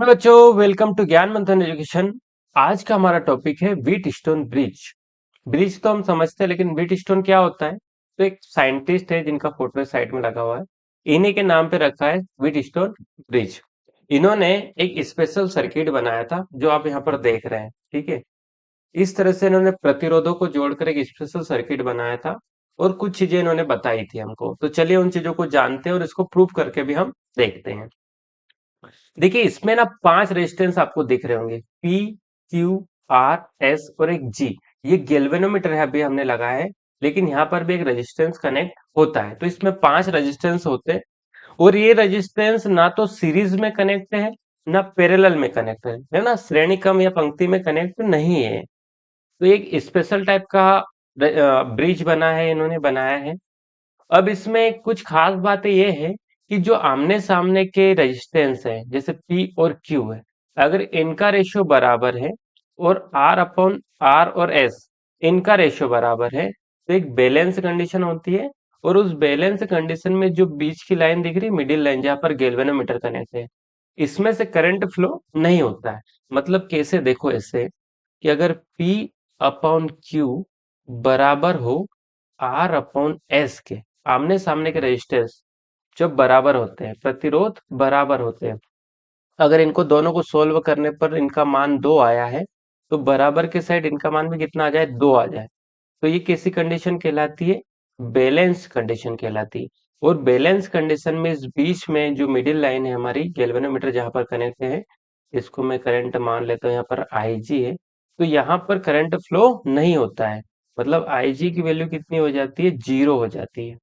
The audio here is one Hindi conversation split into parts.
हेलो बच्चों, वेलकम टू ज्ञान मंथन एजुकेशन। आज का हमारा टॉपिक है व्हीट स्टोन ब्रिज। ब्रिज तो हम समझते हैं, लेकिन व्हीट स्टोन क्या होता है? तो एक साइंटिस्ट है जिनका फोटो साइड में लगा हुआ है, इन्हीं के नाम पे रखा है व्हीट स्टोन ब्रिज। इन्होंने एक स्पेशल सर्किट बनाया था जो आप यहाँ पर देख रहे हैं, ठीक है। इस तरह से इन्होंने प्रतिरोधों को जोड़कर एक स्पेशल सर्किट बनाया था और कुछ चीजें इन्होंने बताई थी हमको। तो चलिए उन चीजों को जानते हैं और इसको प्रूव करके भी हम देखते हैं। देखिए, इसमें ना 5 रेजिस्टेंस आपको दिख रहे होंगे, पी, क्यू, आर, एस और एक जी। ये गैल्वेनोमीटर है, अभी हमने लगाया है, लेकिन यहाँ पर भी एक रेजिस्टेंस कनेक्ट होता है। तो इसमें 5 रेजिस्टेंस होते हैं और ये रेजिस्टेंस ना तो सीरीज में कनेक्ट है, ना पैरेलल में कनेक्ट है ना श्रेणी क्रम या पंक्ति में कनेक्ट नहीं है। तो एक स्पेशल टाइप का ब्रिज बना है, इन्होंने बनाया है। अब इसमें कुछ खास बातें ये है कि जो आमने सामने के रेजिस्टेंस है, जैसे पी और क्यू है, अगर इनका रेशियो बराबर है और आर अपॉन आर और एस इनका रेशियो बराबर है, तो एक बैलेंस कंडीशन होती है। और उस बैलेंस कंडीशन में जो बीच की लाइन दिख रही है, मिडिल लाइन जहां पर गैल्वेनोमीटर कनेक्ट है, इसमें से करंट फ्लो नहीं होता है। मतलब कैसे, देखो ऐसे कि अगर P अपॉन Q बराबर हो R अपॉन S के, आमने सामने के रेजिस्टेंस जब बराबर होते हैं, प्रतिरोध बराबर होते हैं, अगर इनको दोनों को सोल्व करने पर इनका मान 2 आया है, तो बराबर के साइड इनका मान भी कितना आ जाए, 2 आ जाए। तो ये कैसी कंडीशन कहलाती है? बैलेंस कंडीशन कहलाती है। और बैलेंस कंडीशन में इस बीच में जो मिडिल लाइन है हमारी, गैल्वेनोमीटर जहां पर कनेक्ट है, इसको मैं करंट मान लेता हूँ, यहाँ पर IG है, तो यहाँ पर करंट फ्लो नहीं होता है। मतलब IG की वैल्यू कितनी हो जाती है, 0 हो जाती है।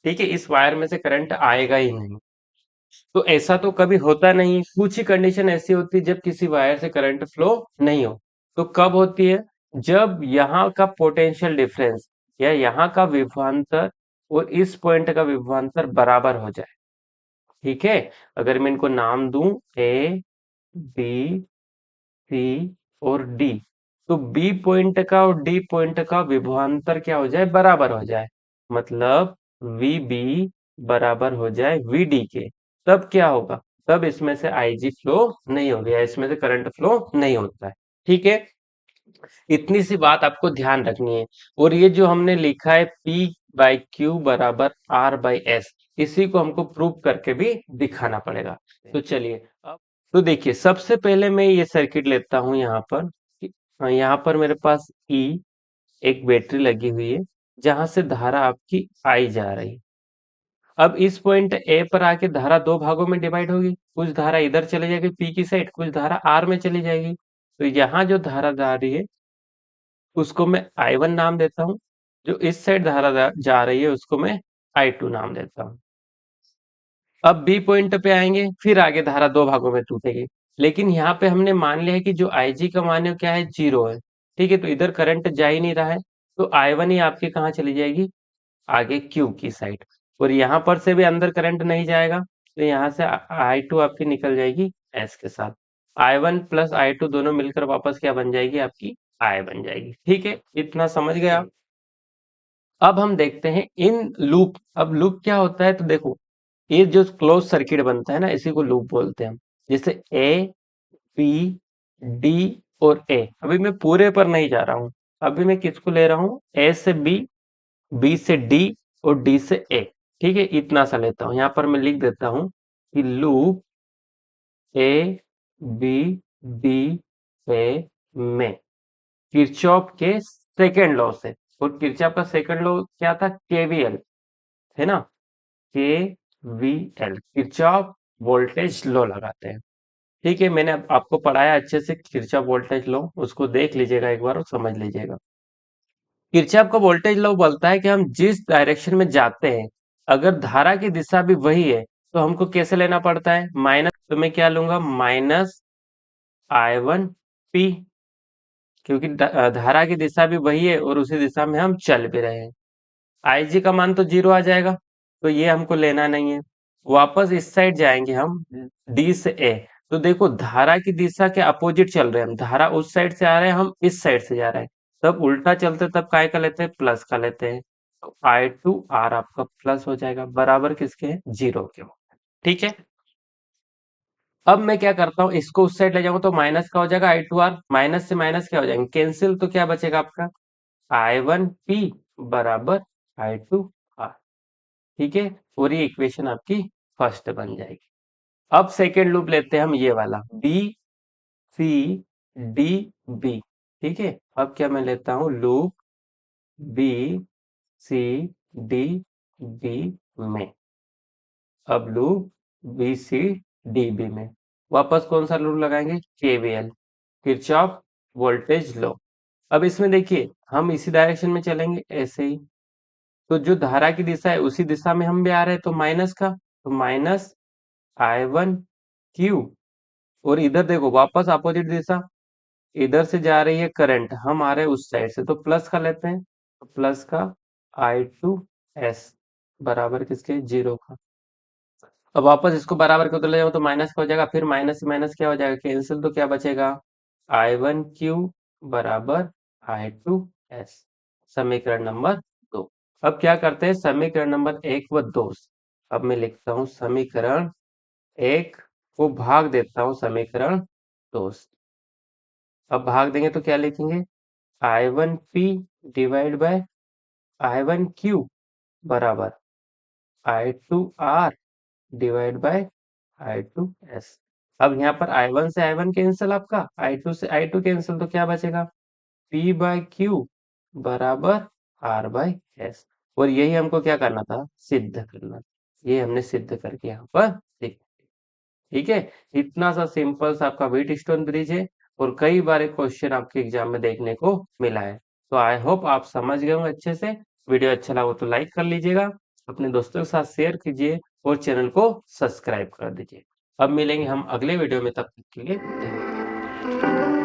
ठीक है, इस वायर में से करंट आएगा ही नहीं। तो ऐसा तो कभी होता नहीं, कुछ ही कंडीशन ऐसी होती है जब किसी वायर से करंट फ्लो नहीं हो। तो कब होती है? जब यहाँ का पोटेंशियल डिफरेंस या यहाँ का विभवांतर और इस पॉइंट का विभवांतर बराबर हो जाए। ठीक है, अगर मैं इनको नाम दूं ए, बी, सी और डी, तो बी पॉइंट का और डी पॉइंट का विभवांतर क्या हो जाए, बराबर हो जाए। मतलब वी बी बराबर हो जाए वी डी के, तब क्या होगा? तब इसमें से IG फ्लो नहीं होगा, इसमें से करंट फ्लो नहीं होता है। ठीक है, इतनी सी बात आपको ध्यान रखनी है। और ये जो हमने लिखा है P/Q बराबर R/S, इसी को हमको प्रूव करके भी दिखाना पड़ेगा। तो चलिए, अब तो देखिए, सबसे पहले मैं ये सर्किट लेता हूं यहाँ पर। यहाँ पर मेरे पास E एक बैटरी लगी हुई है, जहां से धारा आपकी आई जा रही है। अब इस पॉइंट ए पर आके धारा दो भागों में डिवाइड होगी, कुछ धारा इधर चली जाएगी पी की साइड, कुछ धारा आर में चली जाएगी। तो यहाँ जो धारा जा रही है उसको मैं I1 नाम देता हूँ, जो इस साइड धारा जा रही है उसको मैं I2 नाम देता हूँ। अब बी पॉइंट पे आएंगे, फिर आगे धारा दो भागों में टूटेगी। लेकिन यहाँ पे हमने मान लिया है कि जो IG का मान है क्या है, 0 है। ठीक है, तो इधर करंट जा ही नहीं रहा है, तो I1 ही आपकी कहाँ चली जाएगी, आगे Q की साइड। और यहाँ पर से भी अंदर करंट नहीं जाएगा, तो यहाँ से I2 आपकी निकल जाएगी S के साथ। I1 प्लस I2 दोनों मिलकर वापस क्या बन जाएगी, आपकी I बन जाएगी। ठीक है, इतना समझ गए आप? अब हम देखते हैं इन लूप। अब लूप क्या होता है, तो देखो, ये जो क्लोज सर्किट बनता है ना, इसी को लूप बोलते हैं हम। जैसे ए, बी, डी और ए, अभी मैं पूरे पर नहीं जा रहा हूं, अभी मैं किसको ले रहा हूं, ए से बी से डी और डी से ए। ठीक है, इतना सा लेता हूं। यहां पर मैं लिख देता हूं कि लूप ए, बी, डी, ए में किरचॉफ के सेकेंड लॉ से, और किरचॉफ का सेकंड लॉ क्या था, केवीएल, है ना, के V L, Kirchhoff voltage law लगाते हैं। ठीक है, मैंने आपको पढ़ाया अच्छे से किरचॉफ वोल्टेज लॉ, उसको देख लीजिएगा एक बार और समझ लीजिएगा। किरचॉफ का वोल्टेज लॉ बोलता है कि हम जिस डायरेक्शन में जाते हैं, अगर धारा की दिशा भी वही है, तो हमको कैसे लेना पड़ता है, माइनस। तो मैं क्या लूंगा, माइनस I1P, क्योंकि धारा की दिशा भी वही है और उसी दिशा में हम चल भी रहे हैं। IG का मान तो 0 आ जाएगा, तो ये हमको लेना नहीं है। वापस इस साइड जाएंगे हम, D से A। तो देखो, धारा की दिशा के अपोजिट चल रहे हैं हम, धारा उस साइड से आ रहे हैं, हम इस साइड से जा रहे हैं। तब उल्टा चलते तब काय का लेते हैं, प्लस का लेते हैं। तो I2R आपका प्लस हो जाएगा, बराबर किसके है, 0 के। ठीक है, अब मैं क्या करता हूँ, इसको उस साइड ले जाऊंगा तो माइनस का हो जाएगा I2R, माइनस से माइनस क्या हो जाएंगे, कैंसिल, तो क्या बचेगा आपका I1P बराबर I2R। ठीक है, और ये इक्वेशन आपकी फर्स्ट बन जाएगी। अब सेकेंड लूप लेते हैं हम, ये वाला BCDB। ठीक है, अब क्या मैं लेता हूँ, लूप BCDB में, अब लूप BCDB में वापस कौन सा लूप लगाएंगे, KVL, किरचॉफ वोल्टेज लॉ। अब इसमें देखिए हम इसी डायरेक्शन में चलेंगे ऐसे ही, तो जो धारा की दिशा है उसी दिशा में हम भी आ रहे हैं, तो माइनस का, तो माइनस I1Q, और इधर देखो वापस अपोजिट दिशा, इधर से जा रही है करंट, हम आ रहे हैं उस साइड से, तो प्लस का लेते हैं, तो प्लस का I2S बराबर किसके, जीरो का। अब वापस इसको बराबर के उधर ले जाओ तो माइनस का हो जाएगा, फिर माइनस से माइनस क्या हो जाएगा, कैंसिल, तो क्या बचेगा I1Q बराबर I2S, समीकरण नंबर 2। अब क्या करते हैं, समीकरण नंबर 1 व 2, अब मैं लिखता हूँ समीकरण 1 को भाग देता हूँ समीकरण 2 से। अब भाग देंगे तो क्या लिखेंगे, I1P डिवाइड बाय I1Q बराबर I2R डिवाइड बाय I2S। अब यहाँ पर I1 से I1 कैंसिल, आपका I2 से I2 कैंसिल, तो क्या बचेगा P बाय Q बराबर R बाय S। और यही हमको क्या करना था, सिद्ध करना था। ये हमने सिद्ध करके यहाँ पर लिख, ठीक है। इतना सा सिंपल सा आपका व्हीट स्टोन ब्रिज है, और कई बार क्वेश्चन आपके एग्जाम में देखने को मिला है। तो आई होप आप समझ गए होंगे अच्छे से। वीडियो अच्छा लगा तो लाइक कर लीजिएगा, अपने दोस्तों के साथ शेयर कीजिए, और चैनल को सब्सक्राइब कर दीजिए। अब मिलेंगे हम अगले वीडियो में, तब तक के लिए धन्यवाद।